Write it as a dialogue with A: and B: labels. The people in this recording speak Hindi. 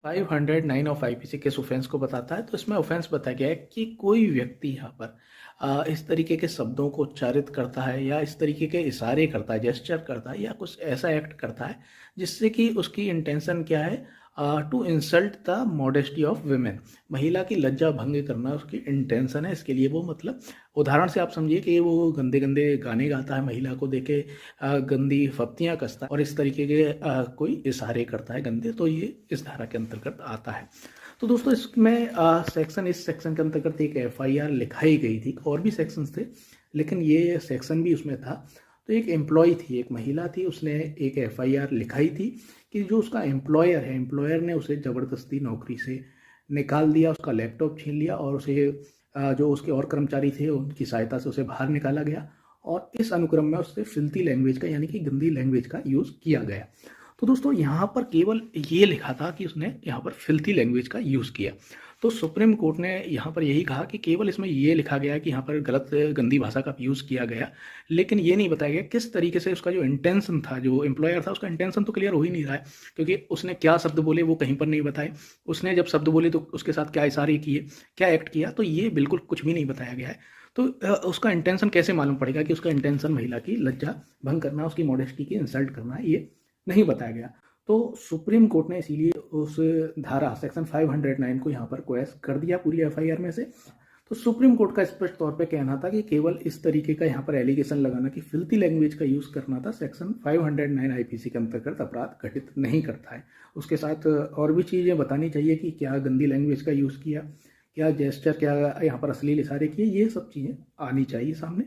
A: 509 ऑफ आईपीसी किस ऑफेंस को बताता है? तो इसमें ऑफेंस बताया गया है कि कोई व्यक्ति यहाँ पर इस तरीके के शब्दों को उच्चारित करता है या इस तरीके के इशारे करता है, जेस्चर करता है या कुछ ऐसा एक्ट करता है जिससे कि उसकी इंटेंशन क्या है, to insult the modesty of women. महिला की लज्जा भंग करना उसकी इंटेंशन है। इसके लिए वो मतलब उदाहरण से आप समझिए कि वो गंदे गंदे गाने गाता है, महिला को देके गंदी फप्तियां कसता है और इस तरीके के कोई इशारे करता है गंदे, तो ये इस धारा के अंतर्गत आता है। तो दोस्तों इसमें इस सेक्शन के अंतर्गत एक एफआईआर लिखाई गई थी। और भी सेक्शंस थे लेकिन ये सेक्शन भी उसमें था। तो एक एम्प्लॉय थी, एक महिला थी, उसने एक एफआईआर लिखाई थी कि जो उसका एम्प्लॉयर है, एम्प्लॉयर ने उसे ज़बरदस्ती नौकरी से निकाल दिया, उसका लैपटॉप छीन लिया और उसे जो उसके और कर्मचारी थे उनकी सहायता से उसे बाहर निकाला गया और इस अनुक्रम में उससे फिल्थी लैंग्वेज का यानी कि गंदी लैंग्वेज का यूज़ किया गया। तो दोस्तों यहाँ पर केवल ये लिखा था कि उसने यहाँ पर फिल्थी लैंग्वेज का यूज़ किया। तो सुप्रीम कोर्ट ने यहाँ पर यही कहा कि केवल इसमें ये लिखा गया कि यहाँ पर गलत गंदी भाषा का यूज़ किया गया, लेकिन ये नहीं बताया गया किस तरीके से उसका जो इंटेंशन था, जो एम्प्लॉयर था उसका इंटेंशन तो क्लियर हो ही नहीं रहा है, क्योंकि उसने क्या शब्द बोले वो कहीं पर नहीं बताए। उसने जब शब्द बोले तो उसके साथ क्या इशारे किए, क्या एक्ट किया, तो ये बिल्कुल कुछ भी नहीं बताया गया है। तो उसका इंटेंशन कैसे मालूम पड़ेगा कि उसका इंटेंशन महिला की लज्जा भंग करना, उसकी मॉडेस्टी की इंसल्ट करना है, ये नहीं बताया गया। तो सुप्रीम कोर्ट ने इसीलिए उस धारा सेक्शन 509 को यहाँ पर क्वेश कर दिया पूरी एफआईआर में से। तो सुप्रीम कोर्ट का स्पष्ट तौर पे कहना था कि केवल इस तरीके का यहाँ पर एलिगेशन लगाना कि फिल्थी लैंग्वेज का यूज करना था, सेक्शन 509 आईपीसी के अंतर्गत अपराध घटित नहीं करता है। उसके साथ और भी चीजें बतानी चाहिए कि क्या गंदी लैंग्वेज का यूज किया, क्या जेस्चर, क्या यहाँ पर अश्लील इशारे किए, ये सब चीजें आनी चाहिए सामने।